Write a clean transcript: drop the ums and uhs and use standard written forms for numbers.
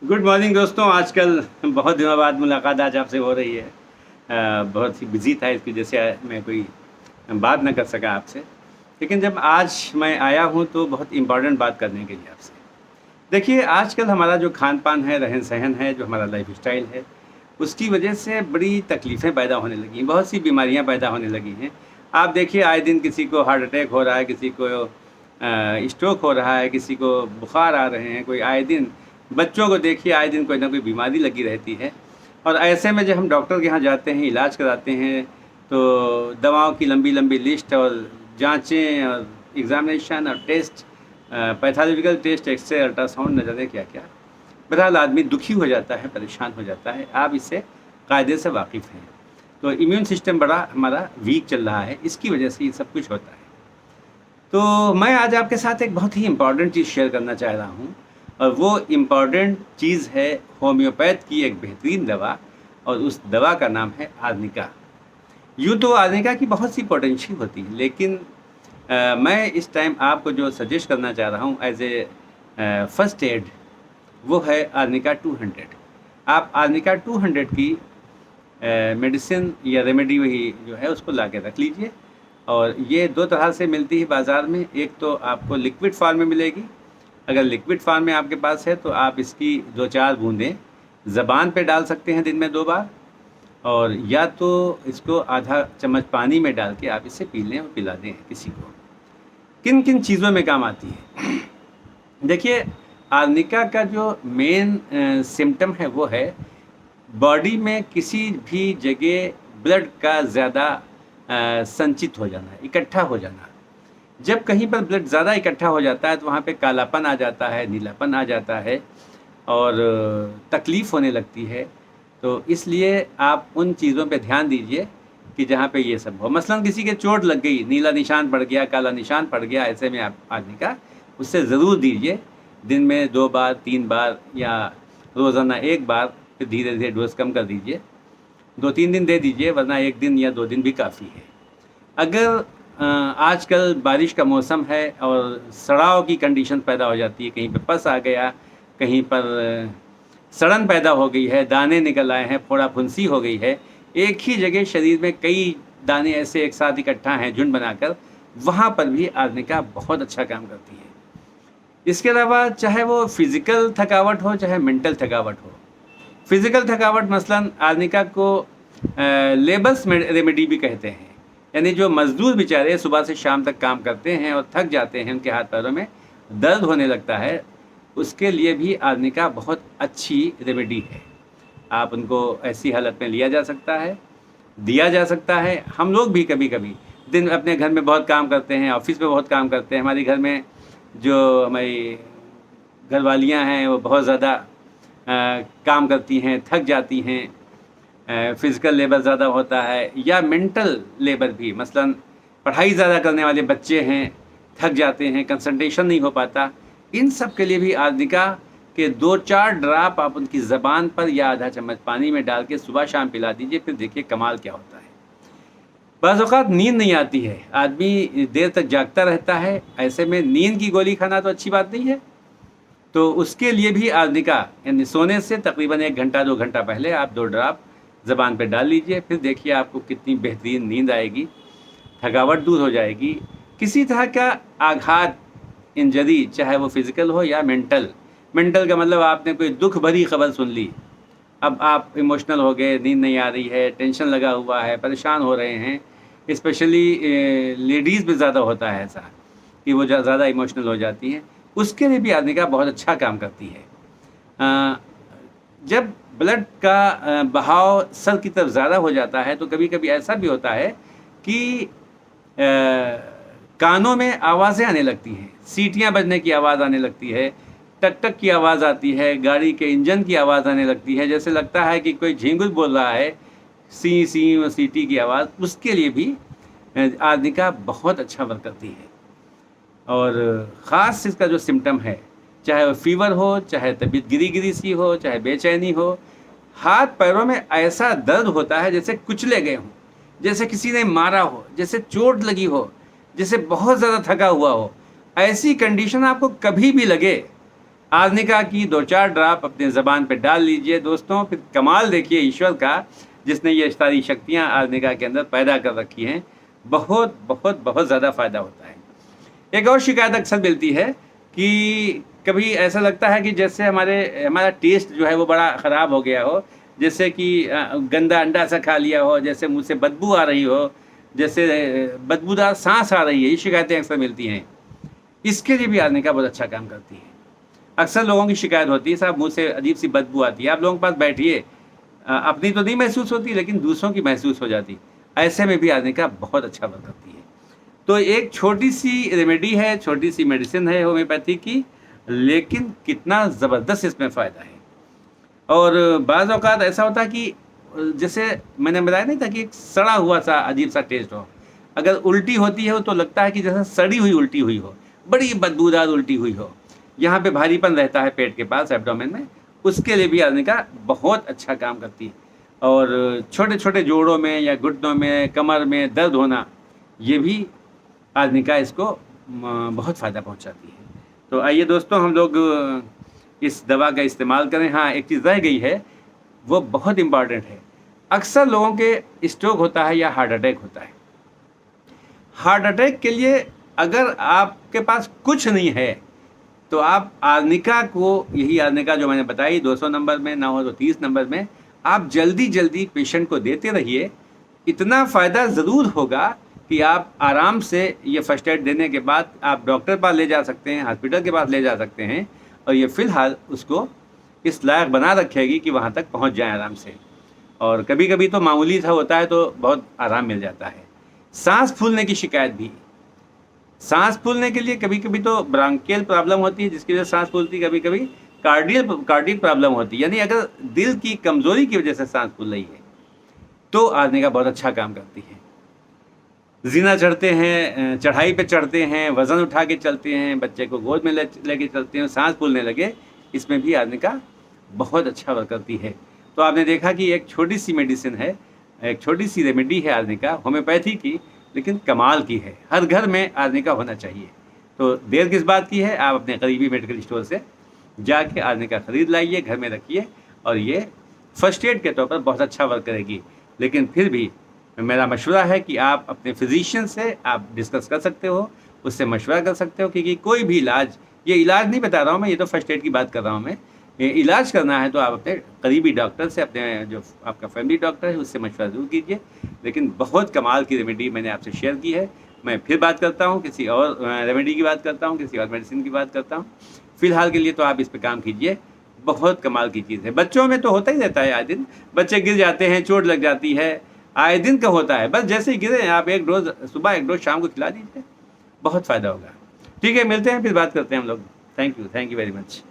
Good morning दोस्तों। आजकल बहुत दिनों बाद मुलाकात आज आपसे हो रही है। बहुत ही बिज़ी था, इसकी वजह से मैं कोई बात ना कर सका आपसे। लेकिन जब आज मैं आया हूँ तो बहुत इम्पोर्टेंट बात करने के लिए आपसे। देखिए, आजकल हमारा जो खान-पान है, रहन-सहन है, जो हमारा लाइफ़स्टाइल है, उसकी वजह से बड़ी तकलीफ़ें पैदा होने लगी हैं, बहुत सी बीमारियाँ पैदा होने लगी हैं। आप देखिए, आए दिन किसी को हार्ट अटैक हो रहा है, किसी को स्ट्रोक हो रहा है, किसी को बुखार आ रहे हैं, कोई आए दिन बच्चों को देखिए, आए दिन कोई ना कोई बीमारी लगी रहती है। और ऐसे में जब हम डॉक्टर के यहाँ जाते हैं, इलाज कराते हैं, तो दवाओं की लंबी-लंबी लिस्ट और जाँचें और एग्ज़ामिनेशन और test, pathological test, x-ray, ultrasound, न जाने क्या-क्या। बहरहाल आदमी दुखी हो जाता है, परेशान हो जाता है। आप इससे कायदे से वाकिफ़ हैं। तो इम्यून सिस्टम बड़ा हमारा वीक चल रहा है, इसकी वजह से ये सब कुछ होता है। तो मैं आज आपके साथ एक बहुत ही इम्पॉर्टेंट चीज़ शेयर करना चाह रहा हूँ, और वो इम्पॉर्टेंट चीज़ है होम्योपैथ की एक बेहतरीन दवा, और उस दवा का नाम है आर्निका। यूँ तो आर्निका की बहुत सी पोटेंशियल होती है, लेकिन मैं इस टाइम आपको जो सजेस्ट करना चाह रहा हूँ एज़ ए फर्स्ट एड, वो है आर्निका 200। आप आर्निका 200 की मेडिसिन या रेमेडी वही जो है उसको ला के रख लीजिए। और ये 2 तरह से मिलती है बाज़ार में। एक तो आपको लिक्विड फॉर्म में मिलेगी। अगर लिक्विड फॉर्म में आपके पास है तो आप इसकी 2-4 बूंदें ज़बान पे डाल सकते हैं दिन में 2 बार, और या तो इसको आधा चम्मच पानी में डाल के आप इसे पी लें और पिला दें किसी को। किन-किन चीज़ों में काम आती है? देखिए, आर्निका का जो मेन सिम्पटम है वो है बॉडी में किसी भी जगह ब्लड का ज़्यादा संचित हो जाना, इकट्ठा हो जाना। जब कहीं पर ब्लड ज़्यादा इकट्ठा हो जाता है तो वहाँ पे कालापन आ जाता है, नीलापन आ जाता है, और तकलीफ़ होने लगती है। तो इसलिए आप उन चीज़ों पे ध्यान दीजिए कि जहाँ पे ये सब हो। मसलन किसी के चोट लग गई, नीला निशान पड़ गया, काला निशान पड़ गया, ऐसे में आप आर्निका उससे ज़रूर दीजिए। दिन में 2 बार, 3 बार, या रोज़ाना 1 बार, फिर धीरे-धीरे डोज़ कम कर दीजिए। 2-3 दिन दे दीजिए, वरना 1 दिन या 2 दिन भी काफ़ी है। अगर आजकल बारिश का मौसम है और सड़ाव की कंडीशन पैदा हो जाती है, कहीं पे पस आ गया, कहीं पर सड़न पैदा हो गई है, दाने निकल आए हैं, फोड़ा-फुंसी हो गई है, एक ही जगह शरीर में कई दाने ऐसे एक साथ इकट्ठा हैं झुंड बनाकर, वहाँ पर भी आर्निका बहुत अच्छा काम करती है। इसके अलावा चाहे वो फ़िज़िकल थकावट हो, चाहे मेंटल थकावट हो। फ़िज़िकल थकावट मसलन आर्निका को लेबर्स रेमेडी भी कहते हैं। यानी जो मज़दूर बेचारे सुबह से शाम तक काम करते हैं और थक जाते हैं, उनके हाथ-पैरों में दर्द होने लगता है, उसके लिए भी आर्निका बहुत अच्छी रेमेडी है। आप उनको ऐसी हालत में लिया जा सकता है, दिया जा सकता है। हम लोग भी कभी-कभी दिन अपने घर में बहुत काम करते हैं, ऑफ़िस में बहुत काम करते हैं। हमारे घर में जो हमारी घरवालियाँ हैं वो बहुत ज़्यादा काम करती हैं, थक जाती हैं। फ़िज़िकल लेबर ज़्यादा होता है, या मेंटल लेबर भी, मसलन पढ़ाई ज़्यादा करने वाले बच्चे हैं, थक जाते हैं, कंसंट्रेशन नहीं हो पाता। इन सब के लिए भी आर्निका के 2-4 ड्रॉप आप उनकी ज़बान पर या आधा चम्मच पानी में डाल के सुबह शाम पिला दीजिए, फिर देखिए कमाल क्या होता है। बाज़ औक़ात नींद नहीं आती है, आदमी देर तक जागता रहता है, ऐसे में नींद की गोली खाना तो अच्छी बात नहीं है। तो उसके लिए भी आर्निका, यानी सोने से तकरीबन 1 घंटा 2 घंटा पहले आप 2 ड्रॉप ज़बान पे डाल लीजिए, फिर देखिए आपको कितनी बेहतरीन नींद आएगी, थकावट दूर हो जाएगी। किसी तरह का आघात, इंजरी, चाहे वो फ़िज़िकल हो या मेंटल। मेंटल का मतलब आपने कोई दुःख भरी खबर सुन ली, अब आप इमोशनल हो गए, नींद नहीं आ रही है, टेंशन लगा हुआ है, परेशान हो रहे हैं। स्पेशली लेडीज़ में ज़्यादा होता है ऐसा कि वो ज़्यादा इमोशनल हो जाती हैं, उसके लिए भी आर्निका बहुत अच्छा काम करती है। अ, जब ब्लड का बहाव सर की तरफ ज़्यादा हो जाता है तो कभी-कभी ऐसा भी होता है कि कानों में आवाज़ें आने लगती हैं, सीटियाँ बजने की आवाज़ आने लगती है, टक-टक की आवाज़ आती है, गाड़ी के इंजन की आवाज़ आने लगती है, जैसे लगता है कि कोई झिंगुर बोल रहा है, सी और सीटी की आवाज़। उसके लिए भी आर्निका बहुत अच्छा वर्क करती है। और ख़ास इसका जो सिम्पटम है, चाहे वो फ़ीवर हो, चाहे तबीयत गिरी-गिरी सी हो, चाहे बेचैनी हो, हाथ पैरों में ऐसा दर्द होता है जैसे कुचले गए हों, जैसे किसी ने मारा हो, जैसे चोट लगी हो, जैसे बहुत ज़्यादा थका हुआ हो। ऐसी कंडीशन आपको कभी भी लगे, आर्निका की 2-4 ड्रॉप अपने ज़बान पे डाल लीजिए दोस्तों, फिर कमाल देखिए ईश्वर का, जिसने ये सारी शक्तियाँ आर्निका के अंदर पैदा कर रखी हैं। बहुत बहुत बहुत ज़्यादा फ़ायदा होता है। एक और शिकायत अक्सर मिलती है कि कभी ऐसा लगता है कि जैसे हमारा टेस्ट जो है वो बड़ा ख़राब हो गया हो, जैसे कि गंदा अंडा सा खा लिया हो, जैसे मुँह से बदबू आ रही हो, जैसे बदबूदार साँस आ रही है, ये शिकायतें अक्सर मिलती हैं। इसके लिए भी आर्निका बहुत अच्छा काम करती है। अक्सर लोगों की शिकायत होती है, साहब मुँह से अजीब-सी बदबू आती है। आप लोगों के पास बैठिए, अपनी तो नहीं महसूस होती लेकिन दूसरों की महसूस हो जाती। ऐसे में भी आर्निका बहुत अच्छा वर्क करती है। तो एक छोटी-सी रेमेडी है, छोटी-सी मेडिसिन है होम्योपैथी की, लेकिन कितना ज़बरदस्त इसमें फ़ायदा है। और बाज़ औक़ात ऐसा होता है कि जैसे मैंने बताया नहीं था कि एक सड़ा हुआ-सा अजीब-सा टेस्ट हो। अगर उल्टी होती है तो लगता है कि जैसे सड़ी हुई उल्टी हुई हो, बड़ी बदबूदार उल्टी हुई हो। यहाँ पे भारीपन रहता है पेट के पास, एब्डोमेन में, उसके लिए भी आर्निका बहुत अच्छा काम करती है। और छोटे-छोटे जोड़ों में या घुटनों में, कमर में दर्द होना, ये भी आर्निका इसको बहुत फ़ायदा पहुँचाती है। तो आइए दोस्तों हम लोग इस दवा का इस्तेमाल करें। हाँ, एक चीज़ रह गई है, वो बहुत इम्पॉर्टेंट है। अक्सर लोगों के स्ट्रोक होता है या हार्ट अटैक होता है। हार्ट अटैक के लिए अगर आपके पास कुछ नहीं है, तो आप आर्निका को, यही आर्निका जो मैंने बताई 200 नंबर में, ना हो तो 30 नंबर में, आप जल्दी-जल्दी पेशेंट को देते रहिए। इतना फ़ायदा ज़रूर होगा कि आप आराम से ये फर्स्ट एड देने के बाद आप डॉक्टर के पास ले जा सकते हैं, हॉस्पिटल के पास ले जा सकते हैं, और ये फ़िलहाल उसको इस लायक बना रखेगी कि वहाँ तक पहुँच जाएँ आराम से। और कभी-कभी तो मामूली सा होता है तो बहुत आराम मिल जाता है। साँस फूलने की शिकायत भी, सांस फूलने के लिए कभी-कभी तो ब्रांकियल प्रॉब्लम होती है जिसकी वजह से सांस फूलती है, कभी-कभी कार्डियक प्रॉब्लम होती है, यानी अगर दिल की कमज़ोरी की वजह से सांस फूल रही है तो आर्निका बहुत अच्छा काम करती है। ज़ीना चढ़ते हैं, चढ़ाई पे चढ़ते हैं, वज़न उठा के चलते हैं, बच्चे को गोद में लेके चलते हैं, सांस फूलने लगे, इसमें भी आर्निका बहुत अच्छा वर्क करती है। तो आपने देखा कि एक छोटी-सी मेडिसिन है, एक छोटी-सी रेमेडी है आर्निका, होम्योपैथी की, लेकिन कमाल की है। हर घर में आर्निका होना चाहिए। तो देर किस बात की है, आप अपने करीबी मेडिकल स्टोर से जाके आर्निका ख़रीद लाइए, घर में रखिए, और ये फर्स्ट एड के तौर पर बहुत अच्छा वर्क करेगी। लेकिन फिर भी मेरा मशवरा है कि आप अपने फिजिशियन से आप डिस्कस कर सकते हो, उससे मशवरा कर सकते हो, क्योंकि कोई भी इलाज, ये इलाज नहीं बता रहा हूँ मैं, ये तो फर्स्ट एड की बात कर रहा हूँ मैं। ये इलाज करना है तो आप अपने करीबी डॉक्टर से, अपने जो आपका फैमिली डॉक्टर है उससे मशवरा ज़रूर कीजिए। लेकिन बहुत कमाल की रेमेडी मैंने आपसे शेयर की है। मैं फिर बात करता हूँ, किसी और रेमेडी की बात करता हूँ, किसी और मेडिसिन की बात करता हूँ। फ़िलहाल के लिए तो आप इस पे काम कीजिए, बहुत कमाल की चीज़ है। बच्चों में तो होता ही रहता है, आए दिन बच्चे गिर जाते हैं, चोट लग जाती है, आए दिन का होता है। बस जैसे ही गिरे आप एक डोज़ सुबह, एक डोज़ शाम को खिला दीजिए, बहुत फ़ायदा होगा। ठीक है, मिलते हैं, फिर बात करते हैं हम लोग। Thank you very much.